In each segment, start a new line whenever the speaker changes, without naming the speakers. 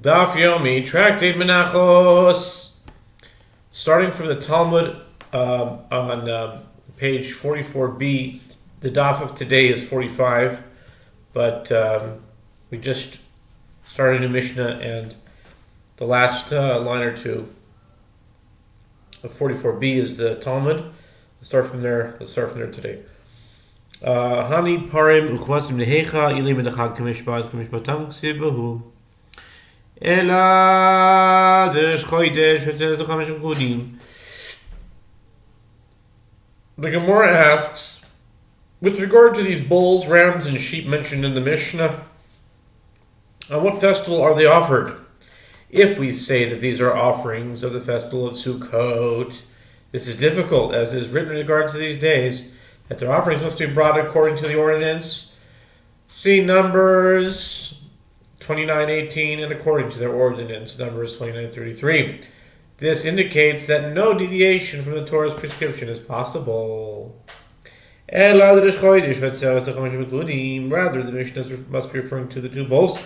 Daf Yomi, Tractate Menachot, starting from the Talmud on page 44b. The Daf of today is 45, but we just started a Mishnah, and the last line or two of 44b is the Talmud. Let's start from there today. Hani parim uchvasim nehecha ilim edachag kamishbatam ksibahu. Ela there's Chadash the Chamishim Kudim. The Gemara asks, with regard to these bulls, rams, and sheep mentioned in the Mishnah, on what festival are they offered? If we say that these are offerings of the festival of Sukkot, this is difficult, as is written in regard to these days, that their offerings must be brought according to the ordinance. See Numbers 29:18, and according to their ordinance, Numbers 29:33. This indicates that no deviation from the Torah's prescription is possible. Rather, the Mishnah must be referring to the two bulls,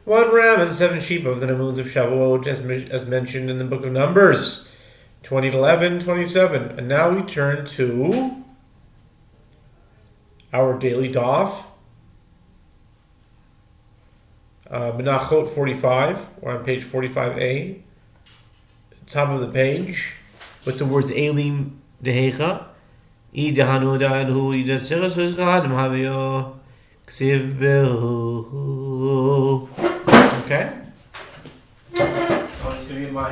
1 ram and 7 sheep of the moons of Shavuot, as mentioned in the book of Numbers 20:11-27. And now we turn to our daily daf. Menachot 45, we're on page 45a, top of the page, with the words Elim Dehecha, I Dehanu Dahu, I Datseras Hizgadim Havio, Ksiv Behu. Okay? I'll just give you my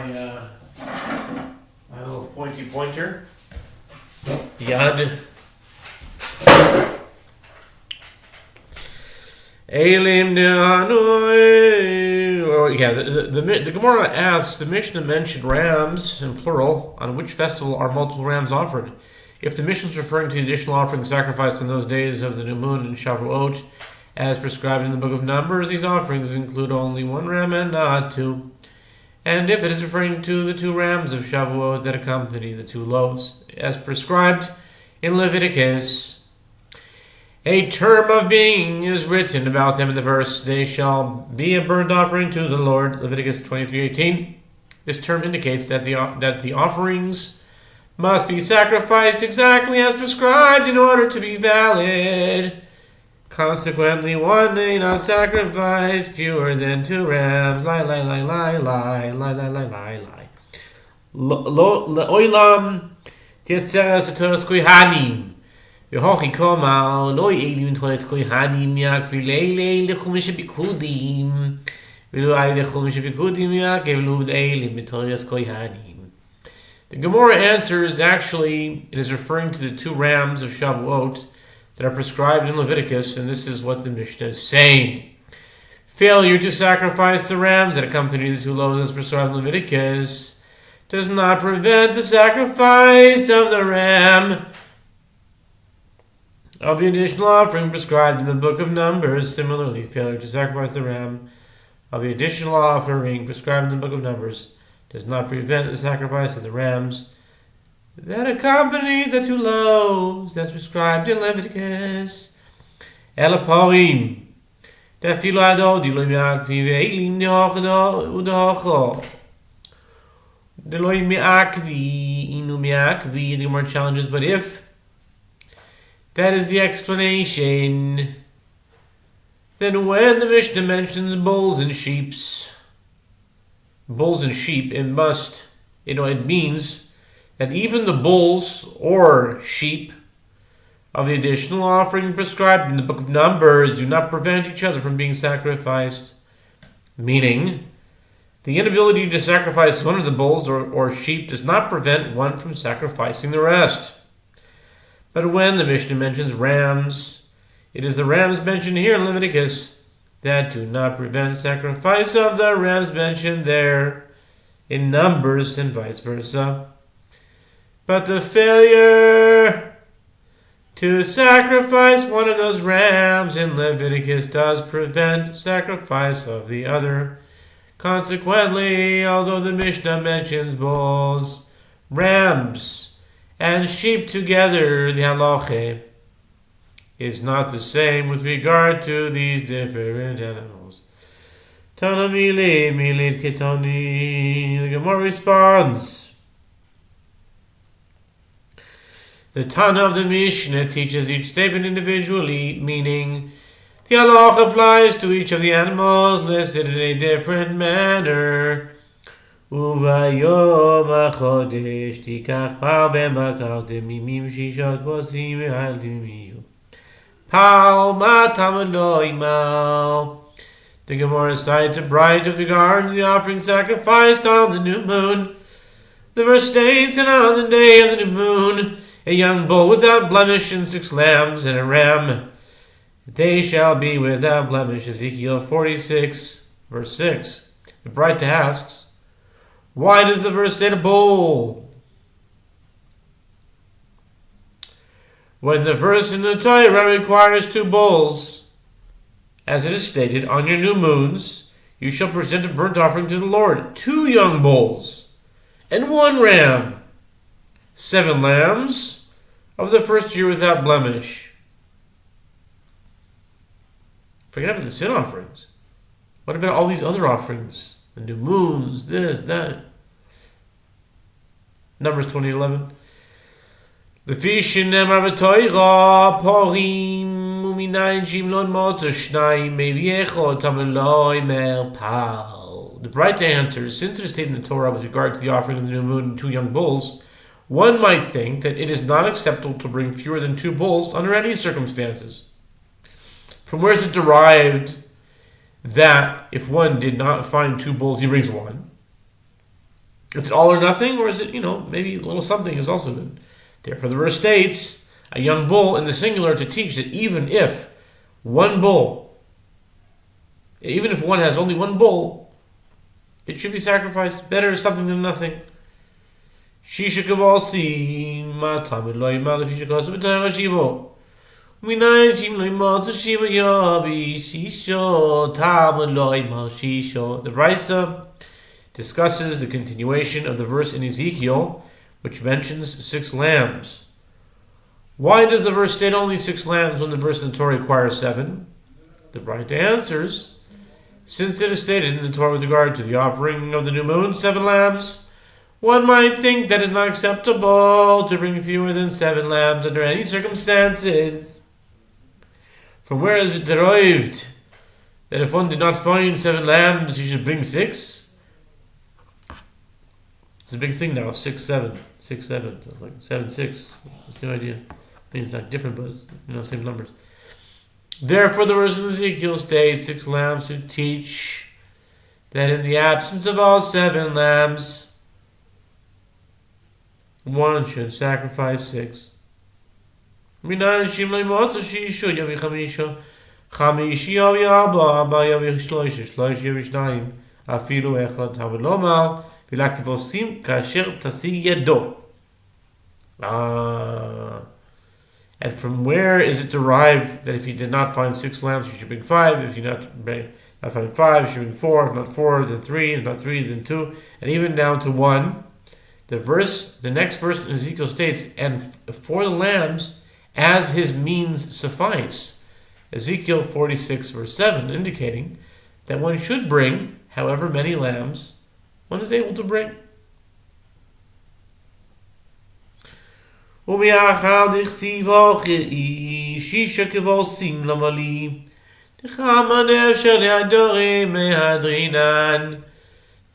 little pointy pointer. Yad. Elim the Gemara asks, the Mishnah mentioned rams in plural. On which festival are multiple rams offered? If the Mishnah is referring to the additional offering sacrificed on those days of the new moon and Shavuot, as prescribed in the book of Numbers, these offerings include only 1 ram and not 2. And if it is referring to the 2 rams of Shavuot that accompany the 2 loaves, as prescribed in Leviticus, a term of being is written about them in the verse, they shall be a burnt offering to the Lord, Leviticus 23:18. This term indicates that the offerings must be sacrificed exactly as prescribed in order to be valid. Consequently, one may not sacrifice fewer than 2 rams. Oilam tietzeres atoras kohanim. Yehoshua koma lo elim toras kohanim yakvi leile lechumish bikudim. V'lo ay lechumish bikudim yakvlu elim toras kohanim. The Gemara answers, actually, it is referring to the 2 rams of Shavuot that are prescribed in Leviticus, and this is what the Mishnah is saying. Failure to sacrifice the rams that accompany the 2 loaves as prescribed in Leviticus does not prevent the sacrifice of the ram of the additional offering prescribed in the book of Numbers. Similarly, failure to sacrifice the ram of the additional offering prescribed in the book of Numbers does not prevent the sacrifice of the rams that accompany the 2 loaves that's prescribed in Leviticus. Elaporim. Tefilo ado diloi miakvi ve'elim nehocho diloi miakvi inu miakvi. The Gemara challenges, but if that is the explanation, then when the Mishnah mentions bulls and sheep, it means that even the bulls or sheep of the additional offering prescribed in the book of Numbers do not prevent each other from being sacrificed. Meaning, the inability to sacrifice one of the bulls or sheep does not prevent one from sacrificing the rest. But when the Mishnah mentions rams, it is the rams mentioned here in Leviticus that do not prevent sacrifice of the rams mentioned there in Numbers, and vice versa. But the failure to sacrifice one of those rams in Leviticus does prevent sacrifice of the other. Consequently, although the Mishnah mentions bulls, rams, and sheep together, the halacha is not the same with regard to these different animals. Tana milit ketoni. The Gemara responds. The Tana of the Mishnah teaches each statement individually, meaning the halach applies to each of the animals listed in a different manner. Uvayom hachodesh tikach pal b'makar demimim shishot kvosim ve'al demimiyu. Pal matam lo imal. The Gemara cites a bride of regards the offering sacrificed on the new moon. The verse states, and on the day of the new moon, a young bull without blemish and 6 lambs and a ram. They shall be without blemish. Ezekiel 46, verse 6. The bride asks, why does the verse say a bull? When the verse in the Torah requires 2 bulls, as it is stated, on your new moons, you shall present a burnt offering to the Lord. 2 young bulls and 1 ram. 7 lambs of the first year without blemish. Forget about the sin offerings. What about all these other offerings? The new moons, this, that. Numbers 20:11. Lefi shenemar b'toira porim u'minayin shimlon motzer shnayim mevi'echot tameloi mer pal. The bright answer, since it is stated in the Torah with regard to the offering of the new moon and 2 young bulls, one might think that it is not acceptable to bring fewer than 2 bulls under any circumstances. From where is it derived that if one did not find 2 bulls, he brings 1? Is it all or nothing, or is it, maybe a little something is also good? Therefore, the verse states a young bull in the singular to teach that even if one has only 1 bull, it should be sacrificed. Better is something than nothing. Shisha kavalsi matam eloi malif shisha kavalsi b'tayra shivo. Minayin shim loi malsa shiva yabi shisho tam eloi mal shisho. The Raisa discusses the continuation of the verse in Ezekiel, which mentions 6 lambs. Why does the verse state only 6 lambs when the verse in the Torah requires 7? The Raisa answers, since it is stated in the Torah with regard to the offering of the new moon, 7 lambs, one might think that it is not acceptable to bring fewer than 7 lambs under any circumstances. From where is it derived that if one did not find 7 lambs, he should bring 6? It's a big thing now, 6, 7. 6, 7. So it's like 7, 6. Same idea. I mean, it's not different, but it's, same numbers. Therefore, the verse in Ezekiel states 6 lambs to teach that in the absence of all 7 lambs, one should sacrifice 6. And from where is it derived that if you did not find 6 lambs, you should bring 5? If you not find 5, you should bring 4. If not 4, then 3. If not 3, then 2. And even down to 1. The next verse in Ezekiel states, and for the lambs, as his means suffice. Ezekiel 46, verse 7, indicating that one should bring however many lambs one is able to bring. The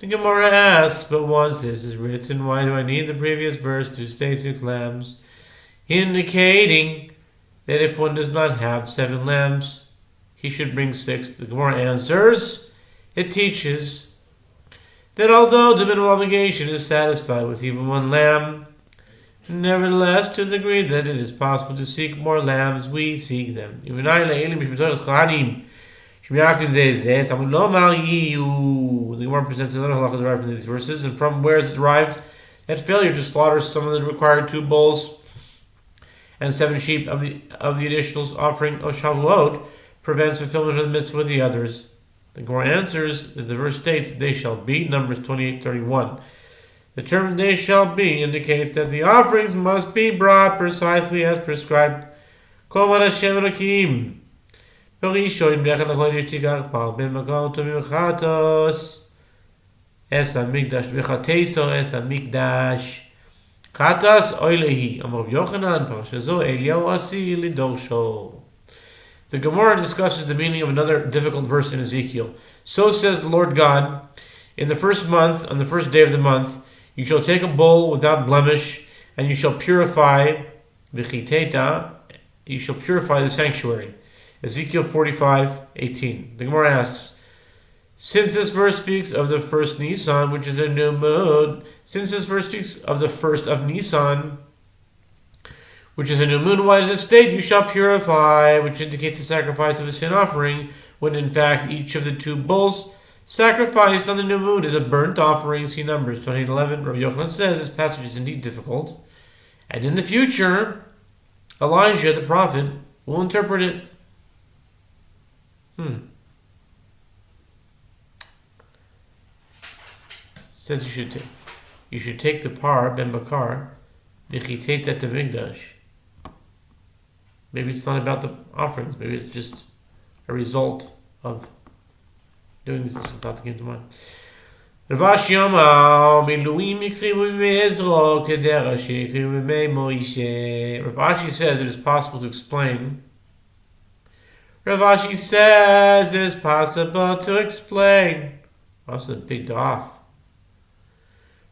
Gemara asks, but once this is written, why do I need the previous verse to state 6 lambs? Indicating that if one does not have 7 lambs, he should bring 6. The Gemara answers, it teaches that although the minimum obligation is satisfied with even 1 lamb, nevertheless, to the degree that it is possible to seek more lambs, we seek them. The Gemara presents another halakha derived from these verses, and from where is it derived that failure to slaughter some of the required 2 bulls and 7 sheep of the additional offering of Shavuot prevents fulfillment of the mitzvah with the others? The Gemara answers, as the verse states, they shall be, Numbers 28:31. The term they shall be indicates that the offerings must be brought precisely as prescribed. Kol Hashem Elokim. וראשון מלאכת לקודש תיקח פעם בין מקות ומחטוס את המקדש וחטאסו את המקדש חטאס אוי להי אמר רבי יוחנן פרשה זו אליהו עשי לדורשו. The Gemara discusses the meaning of another difficult verse in Ezekiel. So says the Lord God, in the first month, on the first day of the month, you shall take a bull without blemish, and you shall purify v'chiteta, you shall purify the sanctuary. Ezekiel 45:18. The Gemara asks, since this verse speaks of the first Nisan, which is a new moon, since this verse speaks of the first of Nisan, which is a new moon, why does it state, you shall purify, which indicates the sacrifice of a sin offering, when in fact each of the two bulls sacrificed on the new moon is a burnt offering? See Numbers 28:11. Rabbi Yochanan says this passage is indeed difficult, and in the future, Elijah the prophet will interpret it. Says you should take the par ben bakar v'chiteta temigdash. Maybe it's not about the offerings. Maybe it's just a result of doing this. It's a thought that came to mind. Ravash Yama miluim yikrivu me'ezro kederach yikrivu me'Moshe. Ravashi says it is possible to explain. Ravashi says it is possible to explain. That's a big daf.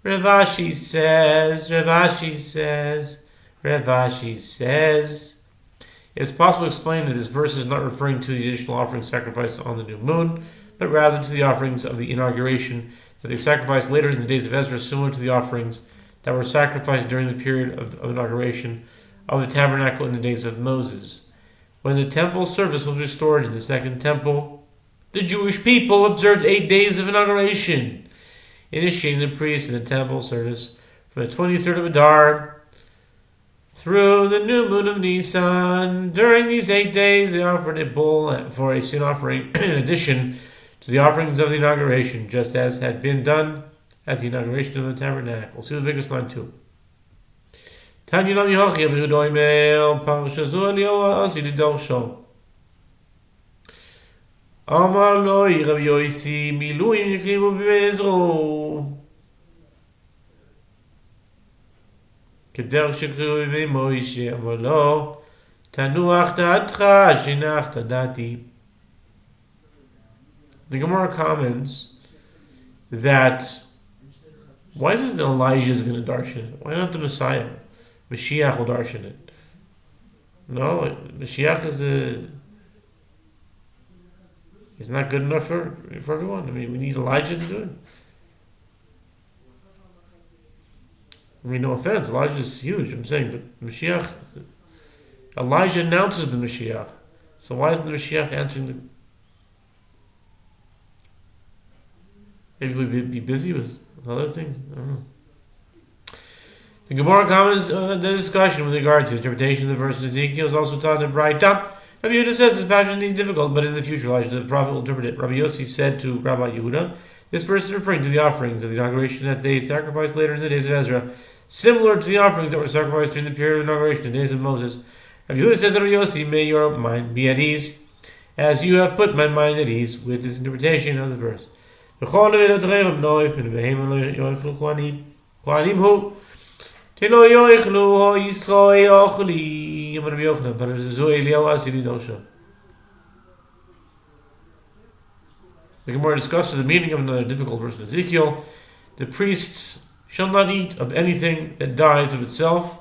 Ravashi says, it is possible to explain that this verse is not referring to the additional offering sacrificed on the new moon, but rather to the offerings of the inauguration that they sacrificed later in the days of Ezra, similar to the offerings that were sacrificed during the period of inauguration of the tabernacle in the days of Moses. When the temple service was restored in the second temple, the Jewish people observed 8 days of inauguration, initiating the priests in the temple service from the 23rd of Adar through the new moon of Nisan. During these 8 days, they offered a bull for a sin offering in addition to the offerings of the inauguration, just as had been done at the inauguration of the tabernacle. See the biggest line too. Tanya Nam Yehoshua Behudo Imel Parasha Zu Eliyahu Asi Lidorsho. Amar lo Rabbi Yosi Miluim Yikrivu Be'ezro Kederach Shekrivu Be'Moshe. Amar lo Tanuach Da'atcha Shinach Tadati. The Gemara comments that why is Elijah going to darshan it? Why not the Messiah? Mashiach will darshan it. No, Mashiach is not good enough for everyone. I mean, we need Elijah to do it. I mean, no offense, Elijah is huge, I'm saying, but Mashiach, Elijah announces the Mashiach. So why isn't the Mashiach answering the... Maybe we'd be busy with another thing? I don't know. The Gemara comments the discussion with regard to the interpretation of the verse in Ezekiel is also taught in Bright Top. Rabbi Yehuda says this passage is indeed difficult, but in the future Elijah the prophet will interpret it. Rabbi Yossi said to Rabbi Yehuda, this verse is referring to the offerings of the inauguration that they sacrificed later in the days of Ezra, similar to the offerings that were sacrificed during the period of inauguration in the days of Moses. Rabbi Yehuda says to Rabbi Yossi, may your mind be at ease, as you have put my mind at ease with this interpretation of the verse. Telo yoichlu ho Yisrael ochli Yom Rabbi Yochanan Parashu Eliyahu Asi Lidorsho. The Gemara discusses the meaning of another difficult verse in Ezekiel. The priests shall not eat of anything that dies of itself.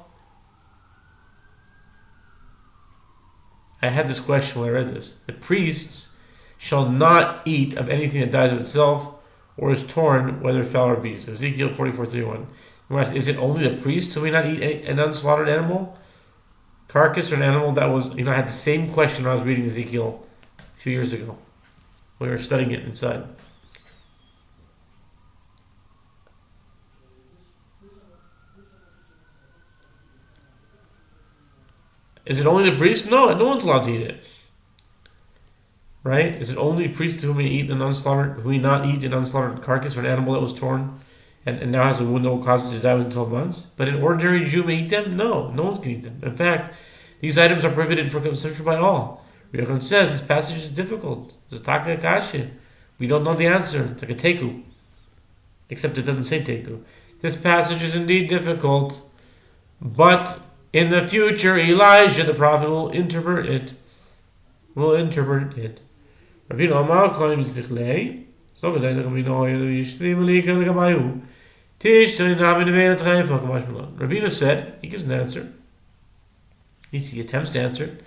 I had this question when I read this. The priests shall not eat of anything that dies of itself or is torn, whether fowl or beast. Ezekiel 44:31. Is it only the priests who may not eat an unslaughtered animal? Carcass or an animal that was, I had the same question when I was reading Ezekiel a few years ago. We were studying it inside. Is it only the priests? No one's allowed to eat it. Right? Is it only priests who may not eat an unslaughtered carcass or an animal that was torn? And now has a wound that will cause it to die within 12 months. But an ordinary Jew may eat them? No one can eat them. In fact, these items are prohibited for consumption by all. Yochanan says this passage is difficult. It's a taka kashi. We don't know the answer. It's like a teku. Except it doesn't say teku. This passage is indeed difficult, but in the future, Elijah the prophet will interpret it. Rabbeinu Amar claims Tichlei. So Ravina said, he gives an answer. He attempts to answer.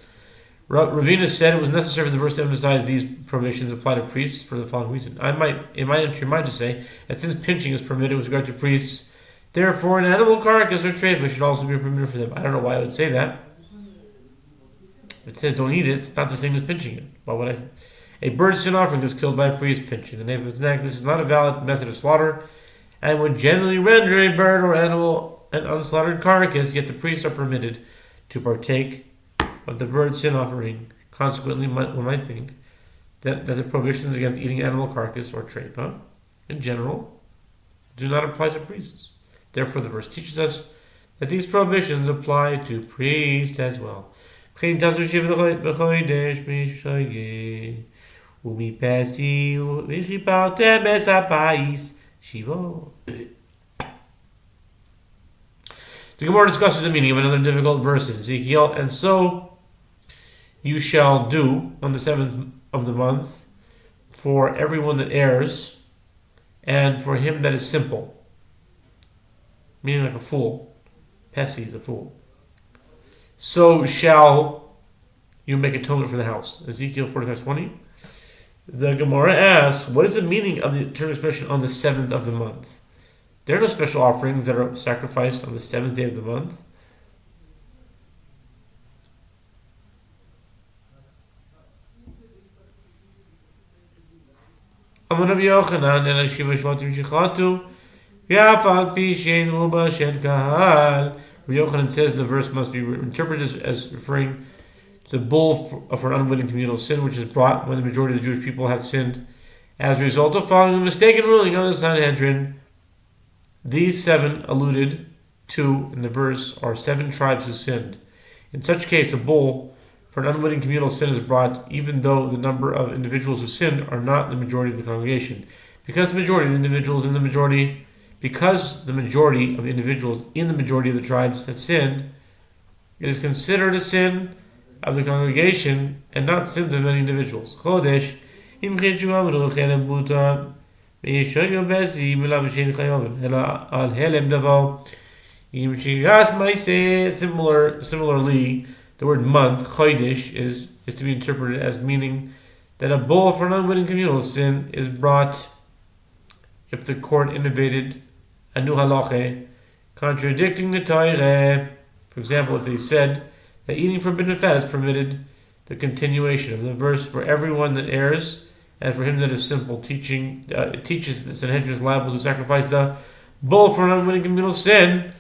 Ravina said it was necessary for the verse to emphasize these prohibitions apply to priests for the following reason. It might enter your mind to say that since pinching is permitted with regard to priests, therefore an animal carcass or treifa should also be permitted for them. I don't know why I would say that. It says don't eat it, it's not the same as pinching it. Why would I say? A bird sin offering is killed by a priest pinching the nape of its neck. This is not a valid method of slaughter and would generally render a bird or animal an unslaughtered carcass, yet the priests are permitted to partake of the bird sin offering. Consequently, one might think that the prohibitions against eating animal carcass or treifa, in general, do not apply to priests. Therefore, the verse teaches us that these prohibitions apply to priests as well. The Gemara discusses the meaning of another difficult verse in Ezekiel, and so you shall do on the 7th of the month for everyone that errs and for him that is simple, meaning like a fool. Pesi is a fool. So shall you make atonement for the house. Ezekiel 45:20. The Gemara asks, what is the meaning of the term expression on the 7th of the month? There are no special offerings that are sacrificed on the 7th day of the month. Amar Rabbi Yochanan and Ashiva Shvatim Shechatu Yafal Pishen Uba Shen Kahal. Rabbi Yochanan says the verse must be interpreted as referring to the bull for an unwitting communal sin, which is brought when the majority of the Jewish people have sinned as a result of following the mistaken ruling of the Sanhedrin. These 7 alluded to in the verse are 7 tribes who sinned. In such case, a bull for an unwitting communal sin is brought, even though the number of individuals who sinned are not the majority of the congregation. Because the majority of the individuals in the majority of the tribes have sinned, it is considered a sin of the congregation and not sins of many individuals. Chadash, similarly, the word month, Chadash, is to be interpreted as meaning that a bull for an unwitting communal sin is brought if the court innovated a new halacha, contradicting the Torah. For example, if they said that eating forbidden fat is permitted, the continuation of the verse for everyone that errs and for him that is simple, teaches that the Sanhedrin is liable to sacrifice the bull for an unwitting communal sin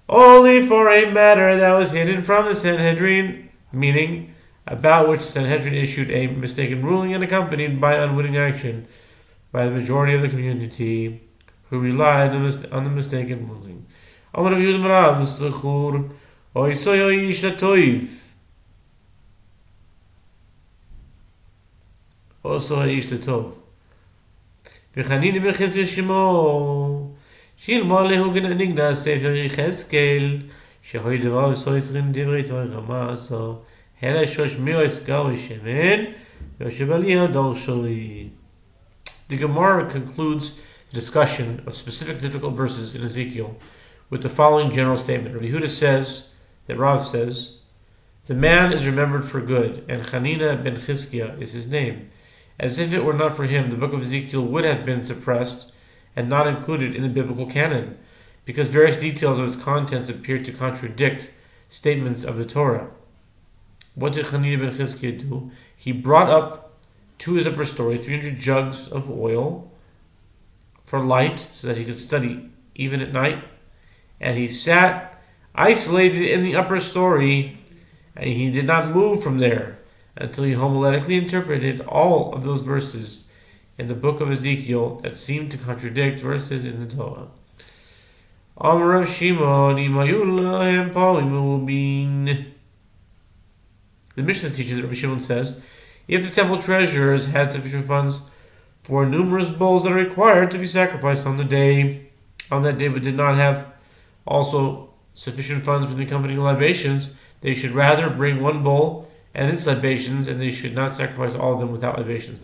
only for a matter that was hidden from the Sanhedrin, meaning about which the Sanhedrin issued a mistaken ruling and accompanied by unwitting action by the majority of the community who relied on the mistaken ruling. Amar Rav Yehuda Marav Zechur Oisoy Ish Latoiv Also Ish Latov V'chanini B'chizri Shemo Shilma Lehu Nigna Sefer Yechezkel Shehoy Devav Soisrin Divrei Torah Maso Hela Shosh Miois Gawi Shemen Yoshebaliha Dor Sholi. The Gemara concludes the discussion of specific difficult verses in Ezekiel with the following general statement. Rav Yehuda says, that Rav says, the man is remembered for good, and Hanina ben Chizkiah is his name. As if it were not for him, the book of Ezekiel would have been suppressed and not included in the biblical canon, because various details of its contents appear to contradict statements of the Torah. What did Hanina ben Chizkiah do? He brought up to his upper story 300 jugs of oil for light, so that he could study even at night. And he sat isolated in the upper story, and he did not move from there until he homiletically interpreted all of those verses in the book of Ezekiel that seemed to contradict verses in the Torah. Amar Rav Shimon, the Mishnah teaches that Rabbi Shimon says If the temple treasurers had sufficient funds for numerous bulls that are required to be sacrificed on that day, but did not have also sufficient funds for the accompanying libations, they should rather bring one bull and its libations, and they should not sacrifice all of them without libations.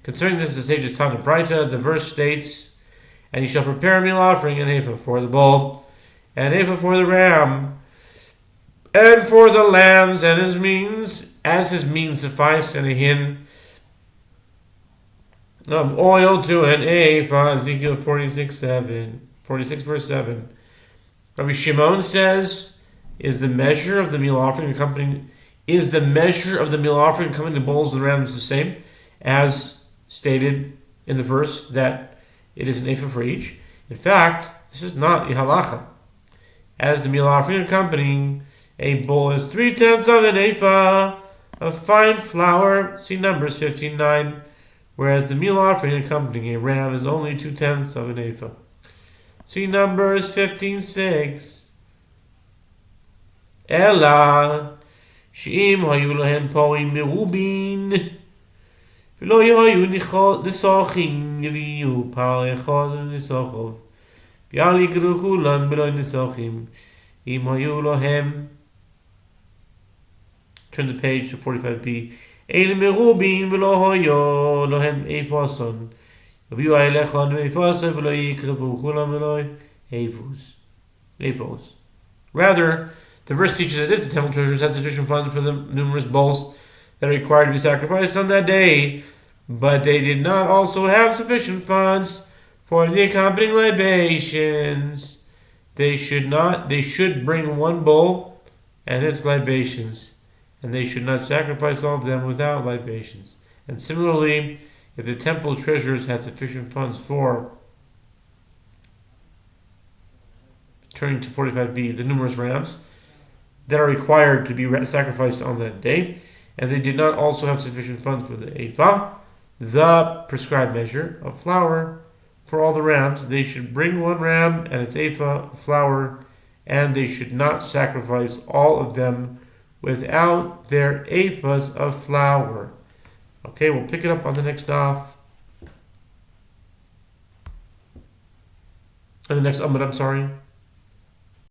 Concerning this, the sages taught in Braita, the verse states, and he shall prepare a meal offering and ephah for the bull, and ephah for the ram, and for the lambs, and his means, as his means suffice, and a hin of oil to an ephah. Ezekiel 46 verse 7. Rabbi Shimon says, is the measure of the meal offering accompanying the bulls and rams the same as stated in the verse that it is an ephah for each? In fact, this is not the halacha, as the meal offering accompanying a bull is 3/10 of an ephah of fine flour. See Numbers 15:9. Whereas the meal offering accompanying a ram is only 2/10 of an ephah. See Numbers 15:6. Ella she'im hayu lahem porim merubin v'lo yayu nisachim yaviu par echad nisachov v'yalikru kulan v'lo nisachim im hayu lahem. Turn the page to 45b. Eile merubin v'lo hayu lahem epason yaviu eilechad epason v'lo yikrebu kulan v'lo evos. Rather, the verse teaches that if the temple treasurers had sufficient funds for the numerous bulls that are required to be sacrificed on that day, but they did not also have sufficient funds for the accompanying libations, they should bring one bull and its libations, and they should not sacrifice all of them without libations. And similarly, if the temple treasurers had sufficient funds for, turning to 45b, the numerous rams that are required to be sacrificed on that day, and they did not also have sufficient funds for the ephah, the prescribed measure of flour for all the rams, they should bring one ram and its ephah of flour, and they should not sacrifice all of them without their ephahs of flour. Okay, we'll pick it up on the next daf. On the next amud, I'm sorry.